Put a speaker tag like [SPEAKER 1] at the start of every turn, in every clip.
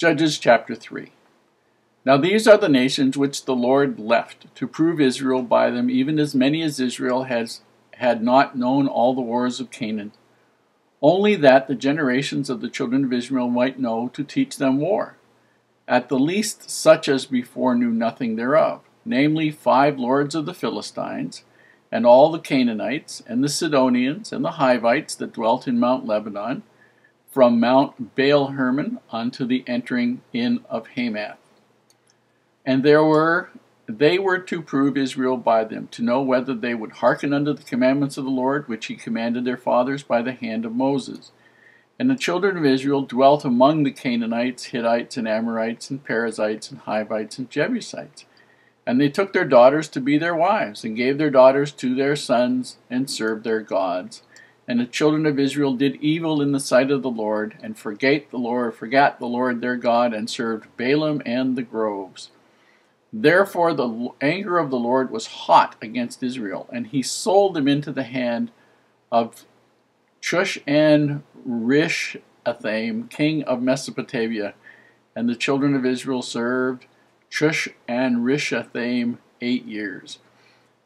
[SPEAKER 1] Judges chapter 3. Now these are the nations which the Lord left, to prove Israel by them, even as many as Israel had not known all the wars of Canaan, only that the generations of the children of Israel might know, to teach them war. At the least such as before knew nothing thereof, namely 5 lords of the Philistines, and all the Canaanites, and the Sidonians, and the Hivites that dwelt in Mount Lebanon, from Mount Baal-Hermon unto the entering in of Hamath. And they were to prove Israel by them, to know whether they would hearken unto the commandments of the Lord, which he commanded their fathers by the hand of Moses. And the children of Israel dwelt among the Canaanites, Hittites, and Amorites, and Perizzites, and Hivites, and Jebusites. And they took their daughters to be their wives, and gave their daughters to their sons, and served their gods. And the children of Israel did evil in the sight of the Lord, and forgat the Lord their God, and served Balaam and the groves. Therefore the anger of the Lord was hot against Israel, and he sold them into the hand of Cush-and-Rishathaim, king of Mesopotamia. And the children of Israel served Cush-and-Rishathaim 8 years.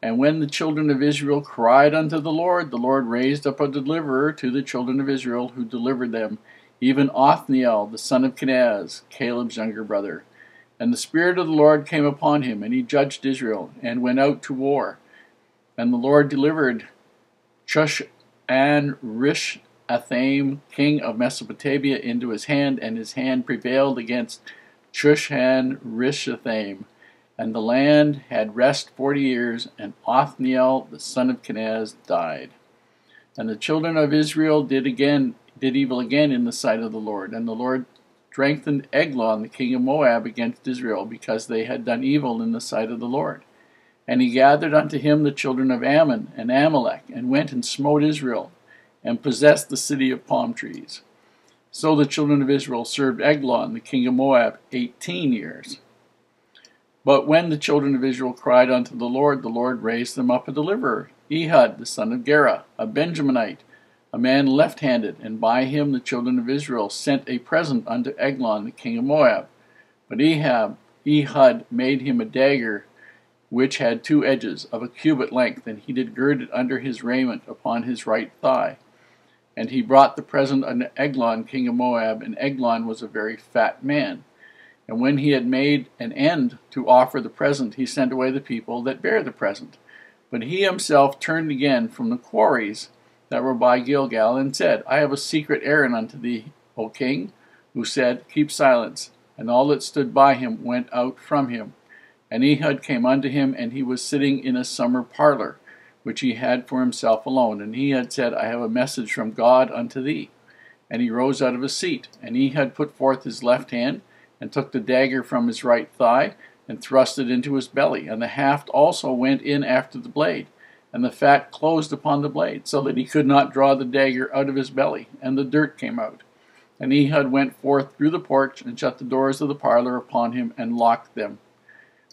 [SPEAKER 1] And when the children of Israel cried unto the Lord raised up a deliverer to the children of Israel, who delivered them, even Othniel, the son of Kenaz, Caleb's younger brother. And the Spirit of the Lord came upon him, and he judged Israel, and went out to war. And the Lord delivered Cush-and-Rishathaim, king of Mesopotamia, into his hand, and his hand prevailed against Cush-and-Rishathaim. And the land had rest 40 years, and Othniel, the son of Kenaz, died. And the children of Israel did evil again in the sight of the Lord. And the Lord strengthened Eglon, the king of Moab, against Israel, because they had done evil in the sight of the Lord. And he gathered unto him the children of Ammon and Amalek, and went and smote Israel, and possessed the city of palm trees. So the children of Israel served Eglon, the king of Moab, 18 years. But when the children of Israel cried unto the Lord raised them up a deliverer, Ehud, the son of Gera, a Benjaminite, a man left-handed, and by him the children of Israel sent a present unto Eglon, the king of Moab. But Ehud made him a dagger, which had 2 edges, of a cubit length, and he did gird it under his raiment upon his right thigh. And he brought the present unto Eglon, king of Moab, and Eglon was a very fat man. And when he had made an end to offer the present, he sent away the people that bare the present. But he himself turned again from the quarries that were by Gilgal, and said, I have a secret errand unto thee, O king, who said, Keep silence. And all that stood by him went out from him. And Ehud came unto him, and he was sitting in a summer parlor, which he had for himself alone. And he had said, I have a message from God unto thee. And he rose out of his seat. And Ehud put forth his left hand, and took the dagger from his right thigh, and thrust it into his belly. And the haft also went in after the blade, and the fat closed upon the blade, so that he could not draw the dagger out of his belly, and the dirt came out. And Ehud went forth through the porch, and shut the doors of the parlor upon him, and locked them.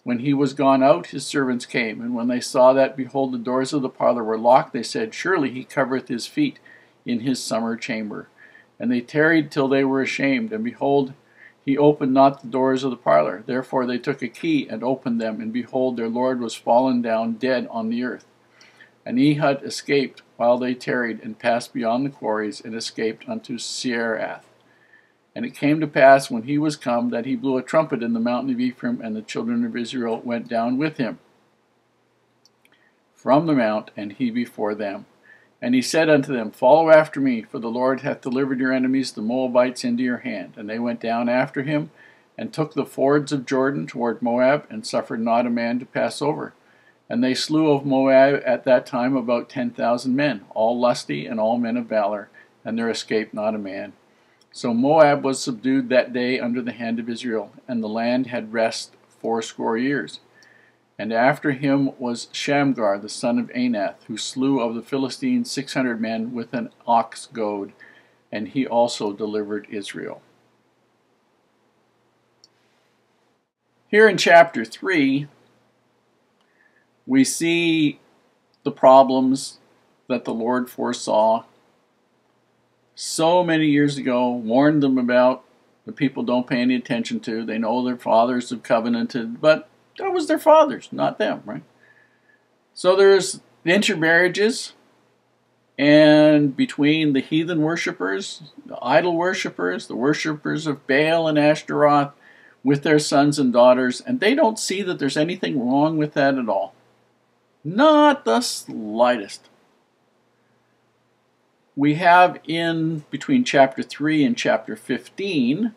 [SPEAKER 1] When he was gone out, his servants came, and when they saw that, behold, the doors of the parlor were locked, they said, Surely he covereth his feet in his summer chamber. And they tarried till they were ashamed, and behold, he opened not the doors of the parlor. Therefore they took a key, and opened them, and behold, their lord was fallen down dead on the earth. And Ehud escaped while they tarried, and passed beyond the quarries, and escaped unto Seirath. And it came to pass, when he was come, that he blew a trumpet in the mountain of Ephraim, and the children of Israel went down with him from the mount, and he before them. And he said unto them, Follow after me, for the Lord hath delivered your enemies, the Moabites, into your hand. And they went down after him, and took the fords of Jordan toward Moab, and suffered not a man to pass over. And they slew of Moab at that time about 10,000 men, all lusty, and all men of valor, and there escaped not a man. So Moab was subdued that day under the hand of Israel, and the land had rest 80 years. And after him was Shamgar, the son of Anath, who slew of the Philistines 600 men with an ox goad, and he also delivered Israel. Here in chapter 3, we see the problems that the Lord foresaw so many years ago, warned them about, the people don't pay any attention to. They know their fathers have covenanted, but that was their fathers, not them, right? So there's intermarriages, and between the heathen worshippers, the idol worshippers, the worshippers of Baal and Ashtaroth, with their sons and daughters, and they don't see that there's anything wrong with that at all. Not the slightest. We have in between chapter 3 and chapter 15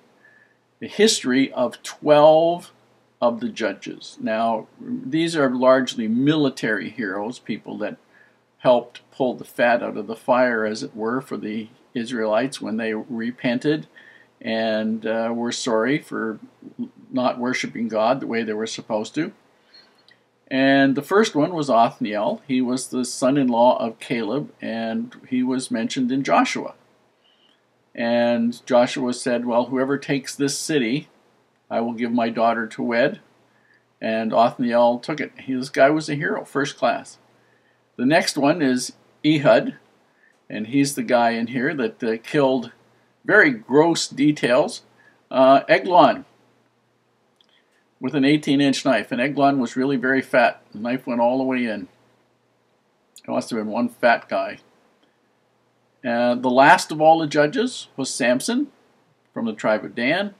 [SPEAKER 1] the history of 12 of the judges. Now, these are largely military heroes, people that helped pull the fat out of the fire, as it were, for the Israelites when they repented and were sorry for not worshiping God the way they were supposed to. And the first one was Othniel. He was the son-in-law of Caleb, and he was mentioned in Joshua. And Joshua said, well, whoever takes this city, I will give my daughter to wed. And Othniel took it. This guy was a hero, first class. The next one is Ehud, and he's the guy in here that killed, very gross details, Eglon with an 18-inch knife. And Eglon was really very fat. The knife went all the way in. It must have been one fat guy. The last of all the judges was Samson from the tribe of Dan.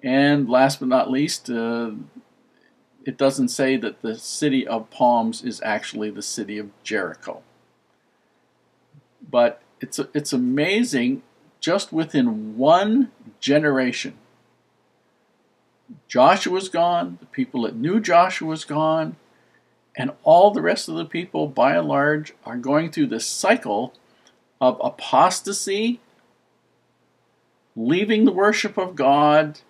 [SPEAKER 1] And last but not least, it doesn't say that the city of palms is actually the city of Jericho. But it's amazing, just within one generation, Joshua's gone, the people that knew Joshua's gone, and all the rest of the people, by and large, are going through this cycle of apostasy, leaving the worship of God.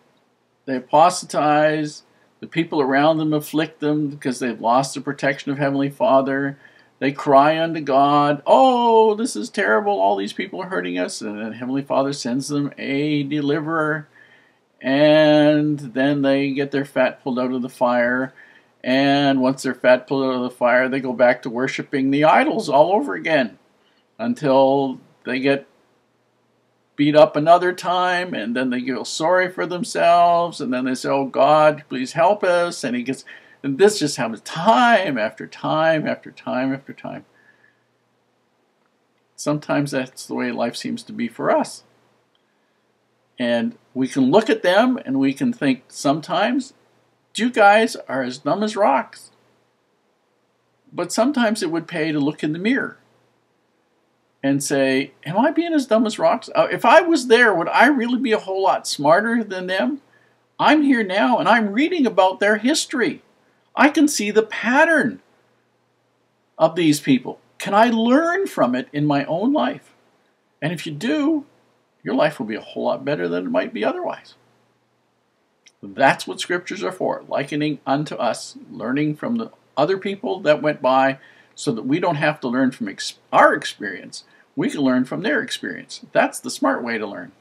[SPEAKER 1] They apostatize. The people around them afflict them because they've lost the protection of Heavenly Father. They cry unto God, oh, this is terrible, all these people are hurting us. And then Heavenly Father sends them a deliverer. And then they get their fat pulled out of the fire. And once their fat pulled out of the fire, they go back to worshiping the idols all over again, until they get beat up another time, and then they feel sorry for themselves, and then they say, oh God, please help us. And this just happens time after time after time after time. Sometimes that's the way life seems to be for us. And we can look at them and we can think sometimes, you guys are as dumb as rocks. But sometimes it would pay to look in the mirror and say, am I being as dumb as rocks? If I was there, would I really be a whole lot smarter than them? I'm here now and I'm reading about their history. I can see the pattern of these people. Can I learn from it in my own life? And if you do, your life will be a whole lot better than it might be otherwise. That's what scriptures are for, likening unto us, learning from the other people that went by, so that we don't have to learn from our experience. We can learn from their experience. That's the smart way to learn.